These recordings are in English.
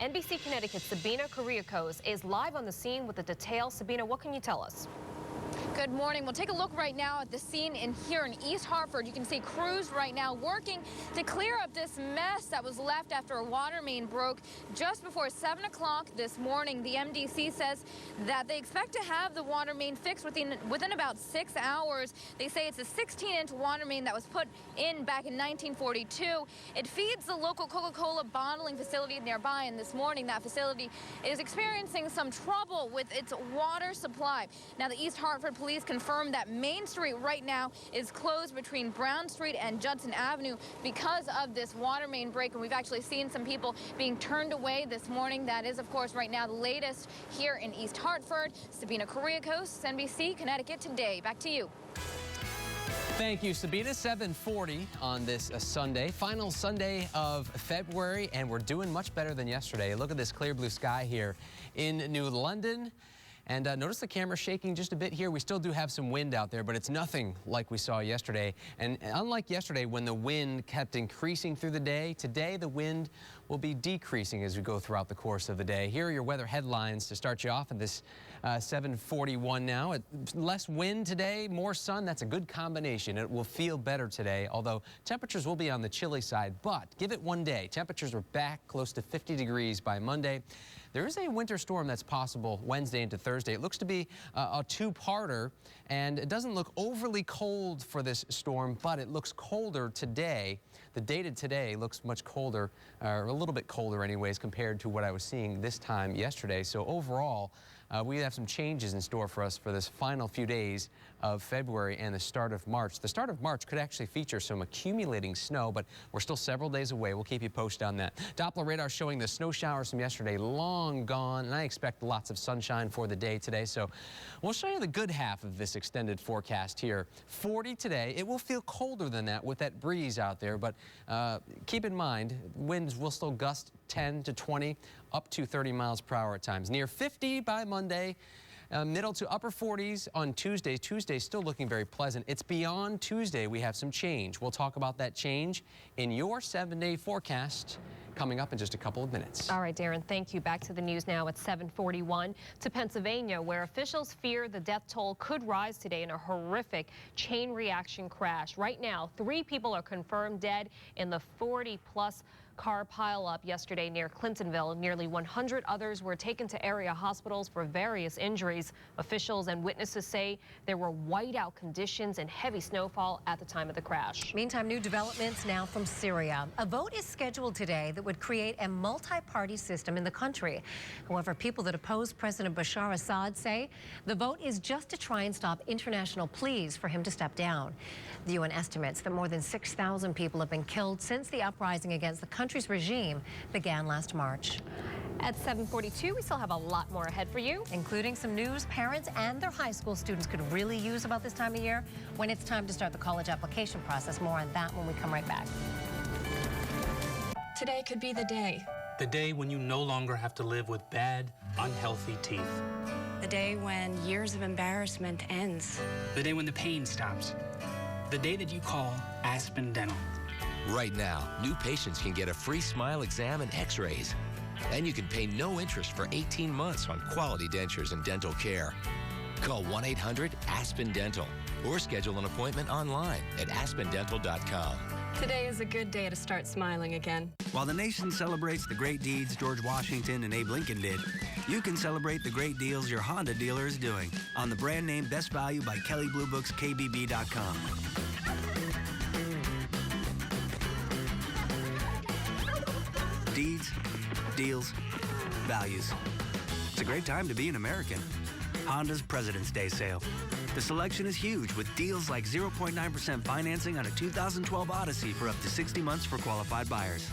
NBC Connecticut Sabina Kuriakose is live on the scene with the details. Sabina, what can you tell us? Good morning. We'll take a look right now at the scene here in East Hartford. You can see crews right now working to clear up this mess that was left after a water main broke just before 7 o'clock this morning. The MDC says that they expect to have the water main fixed within about 6 hours. They say it's a 16-inch water main that was put in back in 1942. It feeds the local Coca-Cola bottling facility nearby, and this morning that facility is experiencing some trouble with its water supply. Now, the East Hartford Police confirmed that Main Street right now is closed between Brown Street and Judson Avenue because of this water main break, and we've actually seen some people being turned away this morning. That is, of course, right now the latest here in East Hartford. Sabina Kuriakose, NBC Connecticut Today. Back to you. Thank you, Sabina. 7:40 on this Sunday, final Sunday of February, and we're doing much better than yesterday. Look at this clear blue sky here in New London. And notice the camera shaking just a bit here. We still do have some wind out there, but it's nothing like we saw yesterday. And unlike yesterday when the wind kept increasing through the day, today the wind will be decreasing as we go throughout the course of the day. Here are your weather headlines to start you off at this 7:41 now. Less wind today, more sun. That's a good combination. It will feel better today, although temperatures will be on the chilly side. But give it one day. Temperatures are back close to 50 degrees by Monday. There is a winter storm that's possible Wednesday into Thursday. It looks to be a two-parter, and it doesn't look overly cold for this storm, but it looks colder today. The dated today looks much colder, or a little bit colder anyways, compared to what I was seeing this time yesterday. So overall, we have some changes in store for us for this final few days of February and the start of March. The start of March could actually feature some accumulating snow, but we're still several days away. We'll keep you posted on that. Doppler radar showing the snow showers from yesterday long gone, and I expect lots of sunshine for the day today. So we'll show you the good half of this extended forecast here. 40 today. It will feel colder than that with that breeze out there, but keep in mind, winds will still gust 10 to 20, up to 30 miles per hour at times. Near 50 by Monday. Middle to upper 40s on Tuesday. Tuesday still looking very pleasant. It's beyond Tuesday we have some change. We'll talk about that change in your 7-day forecast coming up in just a couple of minutes. All right, Darren, thank you. Back to the news now at 7:41 to Pennsylvania, where officials fear the death toll could rise today in a horrific chain reaction crash. Right now, 3 people are confirmed dead in the 40-plus car pileup yesterday near Clintonville. Nearly 100 others were taken to area hospitals for various injuries. Officials and witnesses say there were whiteout conditions and heavy snowfall at the time of the crash. Meantime, new developments now from Syria. A vote is scheduled today that would create a multi-party system in the country. However, people that oppose President Bashar Assad say the vote is just to try and stop international pleas for him to step down. The UN estimates that more than 6,000 people have been killed since the uprising against the country's regime began last March. At 7:42, we still have a lot more ahead for you, including some news parents and their high school students could really use about this time of year when it's time to start the college application process. More on that when we come right back. Today could be the day. The day when you no longer have to live with bad, unhealthy teeth. The day when years of embarrassment ends. The day when the pain stops. The day that you call Aspen Dental. Right now, new patients can get a free smile exam and x-rays. And you can pay no interest for 18 months on quality dentures and dental care. Call 1-800-ASPEN-DENTAL or schedule an appointment online at aspendental.com. Today is a good day to start smiling again. While the nation celebrates the great deeds George Washington and Abe Lincoln did, you can celebrate the great deals your Honda dealer is doing on the brand name Best Value by Kelley Blue Book's KBB.com. Deeds, deals, values. It's a great time to be an American. Honda's President's Day sale. The selection is huge with deals like 0.9% financing on a 2012 Odyssey for up to 60 months for qualified buyers.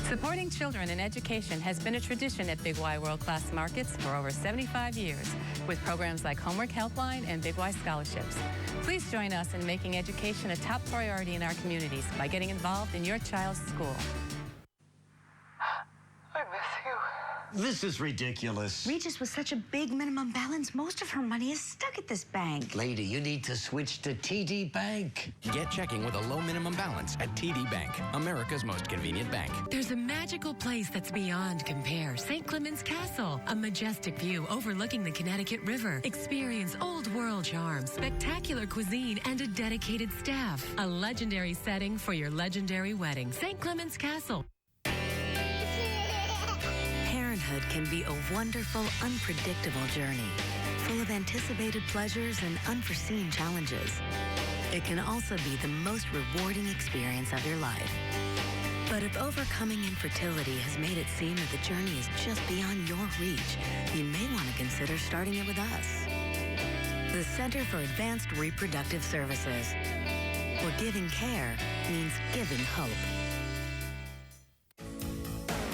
Supporting children in education has been a tradition at Big Y World Class Markets for over 75 years with programs like Homework Helpline and Big Y Scholarships. Please join us in making education a top priority in our communities by getting involved in your child's school. I miss you. This is ridiculous. Regis, with such a big minimum balance, most of her money is stuck at this bank. Lady, you need to switch to TD Bank. Get checking with a low minimum balance at TD Bank, America's most convenient bank. There's a magical place that's beyond compare. St. Clement's Castle, a majestic view overlooking the Connecticut River. Experience old world charms, spectacular cuisine, and a dedicated staff. A legendary setting for your legendary wedding. St. Clement's Castle. Parenthood can be a wonderful, unpredictable journey, full of anticipated pleasures and unforeseen challenges. It can also be the most rewarding experience of your life. But if overcoming infertility has made it seem that the journey is just beyond your reach, you may want to consider starting it with us. The Center for Advanced Reproductive Services, where giving care means giving hope.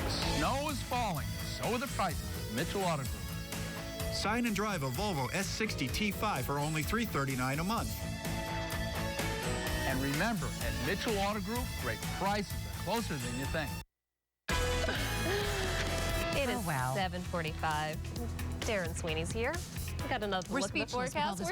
Snow is falling, so are the prices at Mitchell Auto Group. Sign and drive a Volvo S60 T5 for only $339 a month. And remember, at Mitchell Auto Group, great prices are closer than you think. It is 7:45. Darren Sweeney's here. We got another look at the forecast.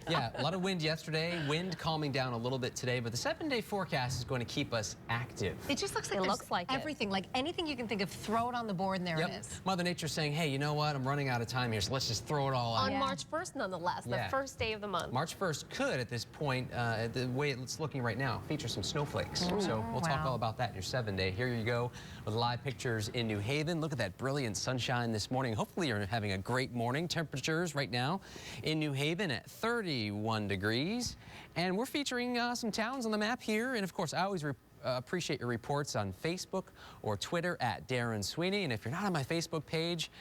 Yeah, a lot of wind yesterday. Wind calming down a little bit today, but the 7-day forecast is going to keep us active. It just looks like everything, like anything you can think of, throw it on the board, and there it is. Mother Nature's saying, hey, you know what? I'm running out of time here, so let's just throw it all out. On March 1st, nonetheless, the first day of the month. March 1st could, at this point, the way it's looking right now, feature some snowflakes. So we'll talk all about that in your 7-day. Here you go with live pictures in New Haven. Look at that brilliant sunshine this morning. Hopefully you're having a great morning. Temperatures right now in New Haven at 31 degrees. And we're featuring some towns on the map here. And of course, I always appreciate your reports on Facebook or Twitter at Darren Sweeney. And if you're not on my Facebook page,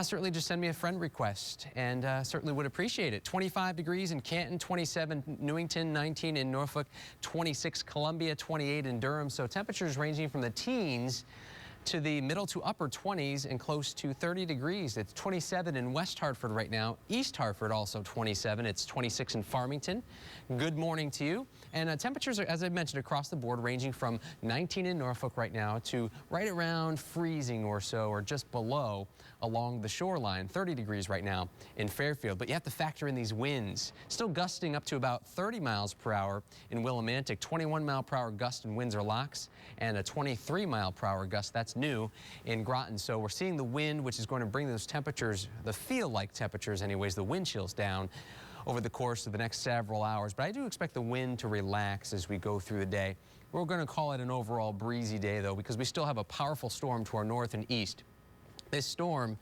certainly just send me a friend request, and certainly would appreciate it. 25 degrees in Canton, 27 Newington, 19 in Norfolk, 26 Columbia, 28 in Durham. So temperatures ranging from the teens to the middle to upper 20s and close to 30 degrees. It's 27 in West Hartford right now. East Hartford also 27. It's 26 in Farmington. Good morning to you. And temperatures are, as I mentioned, across the board, ranging from 19 in Norfolk right now to right around freezing or so, or just below along the shoreline. 30 degrees right now in Fairfield. But you have to factor in these winds. Still gusting up to about 30 miles per hour in Willimantic. 21 mile per hour gust in Windsor Locks, and a 23 mile per hour gust, that's new, in Groton. So we're seeing the wind, which is going to bring those temperatures, the feel-like temperatures anyways, the wind chills down over the course of the next several hours. But I do expect the wind to relax as we go through the day. We're going to call it an overall breezy day, though, because we still have a powerful storm to our north and east. This storm,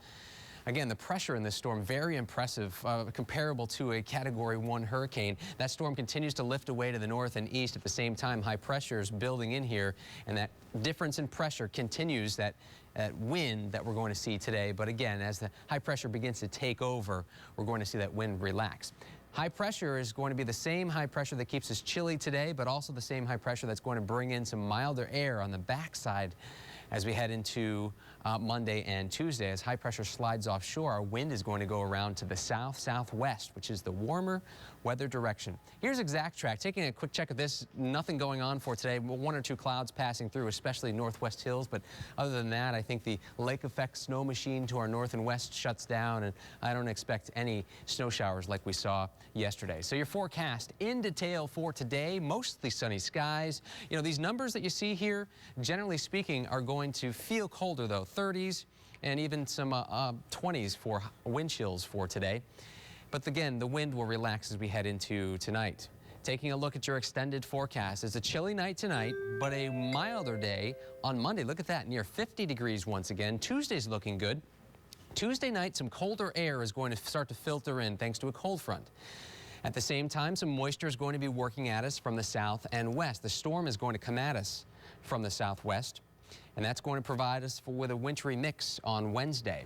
again, the pressure in this storm, very impressive, comparable to a Category 1 hurricane. That storm continues to lift away to the north and east. At the same time, high pressure is building in here, and that difference in pressure continues that wind that we're going to see today. But again, as the high pressure begins to take over, we're going to see that wind relax. High pressure is going to be the same high pressure that keeps us chilly today, but also the same high pressure that's going to bring in some milder air on the backside as we head into Monday and Tuesday. As high pressure slides offshore, our wind is going to go around to the south-southwest, which is the warmer weather direction. Here's exact track. Taking a quick check of this, nothing going on for today. 1 or 2 clouds passing through, especially northwest hills. But other than that, I think the lake effect snow machine to our north and west shuts down, and I don't expect any snow showers like we saw yesterday. So your forecast in detail for today, mostly sunny skies. You know, these numbers that you see here, generally speaking, are going to feel colder, though. 30s and even some 20s for wind chills for today. But again, the wind will relax as we head into tonight. Taking a look at your extended forecast, it's a chilly night tonight, but a milder day on Monday. Look at that, near 50 degrees once again. Tuesday's looking good. Tuesday night, some colder air is going to start to filter in thanks to a cold front. At the same time, some moisture is going to be working at us from the south and west. The storm is going to come at us from the southwest, and that's going to provide us with a wintry mix on Wednesday.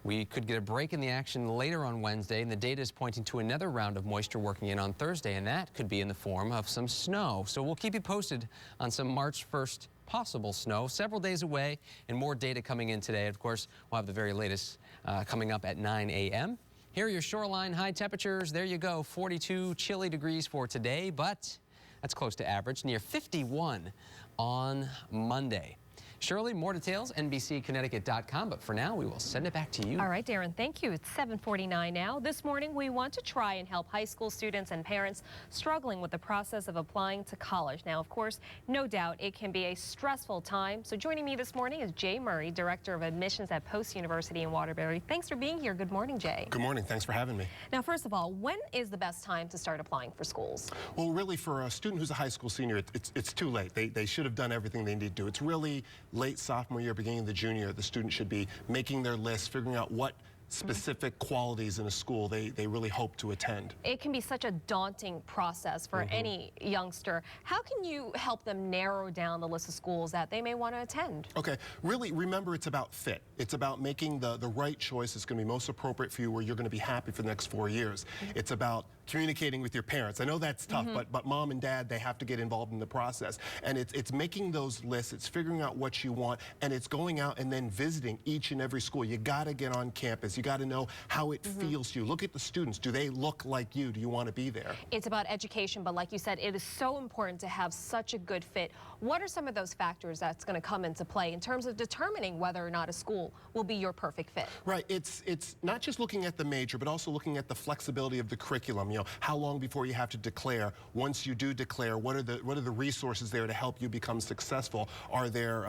We could get a break in the action later on Wednesday, and the data is pointing to another round of moisture working in on Thursday, and that could be in the form of some snow. So we'll keep you posted on some March 1st possible snow, several days away, and more data coming in today. Of course, we'll have the very latest coming up at 9 a.m. Here are your shoreline high temperatures. There you go, 42 chilly degrees for today, but that's close to average, near 51 on Monday. Shirley, more details, NBCConnecticut.com. But for now, we will send it back to you. All right, Darren, thank you. It's 7:49 now. This morning, we want to try and help high school students and parents struggling with the process of applying to college. Now, of course, no doubt it can be a stressful time. So joining me this morning is Jay Murray, Director of Admissions at Post University in Waterbury. Thanks for being here. Good morning, Jay. Good morning. Thanks for having me. Now, first of all, when is the best time to start applying for schools? Well, really, for a student who's a high school senior, it's too late. They should have done everything they need to do. It's really late sophomore year, beginning of the junior year. The student should be making their list, figuring out what specific qualities in a school they really hope to attend. It can be such a daunting process for any youngster. How can you help them narrow down the list of schools that they may want to attend? Okay, really remember it's about fit. It's about making the right choice that's going to be most appropriate for you, where you're going to be happy for the next 4 years. It's about communicating with your parents. I know that's tough, but mom and dad, they have to get involved in the process. And it's making those lists, it's figuring out what you want, and it's going out and then visiting each and every school. You got to get on campus. You got to know how it feels to you. Look at the students. Do they look like you? Do you want to be there? It's about education, but like you said, it is so important to have such a good fit. What are some of those factors that's going to come into play in terms of determining whether or not a school will be your perfect fit? Right. It's not just looking at the major, but also looking at the flexibility of the curriculum. You know, how long before you have to declare? Once you do declare, what are the resources there to help you become successful? Are there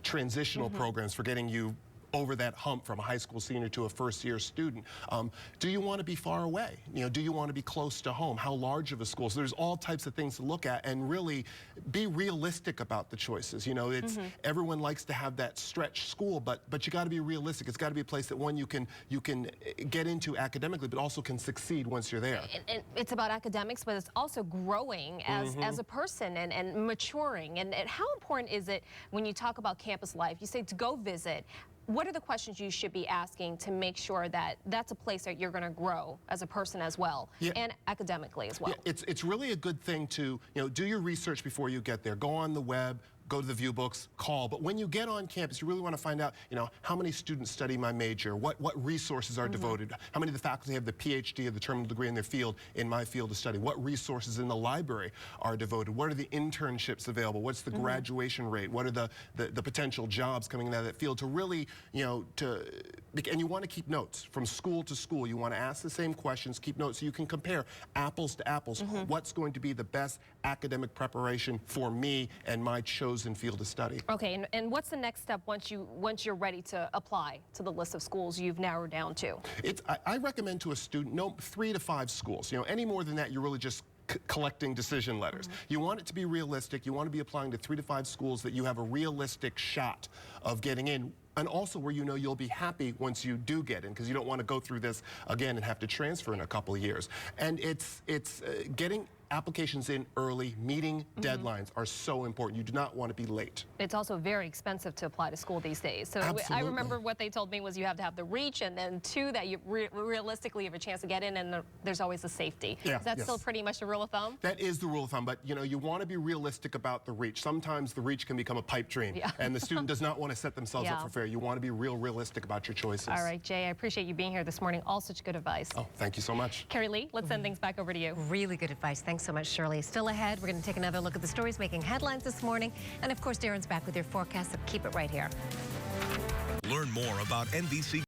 transitional programs for getting you over that hump from a high school senior to a first-year student? Do you want to be far away? You know, do you want to be close to home? How large of a school? So there's all types of things to look at, and really be realistic about the choices. You know, it's everyone likes to have that stretch school, but you got to be realistic. It's got to be a place that, one, you can get into academically, but also can succeed once you're there. And it's about academics, but it's also growing as a person and maturing. And how important is it when you talk about campus life? You say to go visit. What are the questions you should be asking to make sure that that's a place that you're going to grow as a person as well, and academically as well? Yeah, it's really a good thing to, you know, do your research before you get there. Go on the web, go to the view books, call. But when you get on campus, you really want to find out, you know, how many students study my major, what resources are devoted, how many of the faculty have the PhD or the terminal degree in their field, in my field of study, what resources in the library are devoted, what are the internships available, what's the graduation rate, what are the potential jobs coming out of that field, to really, you know, and you want to keep notes from school to school. You want to ask the same questions, keep notes, so you can compare apples to apples. What's going to be the best academic preparation for me and my chosen field of study? Okay, and what's the next step once you're ready to apply to the list of schools you've narrowed down to? I recommend to a student, 3 to 5 schools. You know, any more than that, you're really just collecting decision letters. You want it to be realistic. You want to be applying to 3 to 5 schools that you have a realistic shot of getting in, and also where you know you'll be happy once you do get in, because you don't want to go through this again and have to transfer in a couple of years. And it's getting applications in early, meeting deadlines are so important. You do not want to be late. It's also very expensive to apply to school these days. So I remember what they told me was you have to have the reach, and then 2, that you realistically have a chance to get in, and there's always the safety. Yeah, Is that still pretty much the rule of thumb? That is the rule of thumb, but you know, you want to be realistic about the reach. Sometimes the reach can become a pipe dream, and the student does not want to set themselves up for failure. You want to be realistic about your choices. All right, Jay, I appreciate you being here this morning. All such good advice. Oh, thank you so much. Carrie Lee, let's send things back over to you. Really good advice. Thanks so much, Shirley. Still ahead, we're going to take another look at the stories making headlines this morning. And of course, Darren's back with your forecast, so keep it right here. Learn more about NBC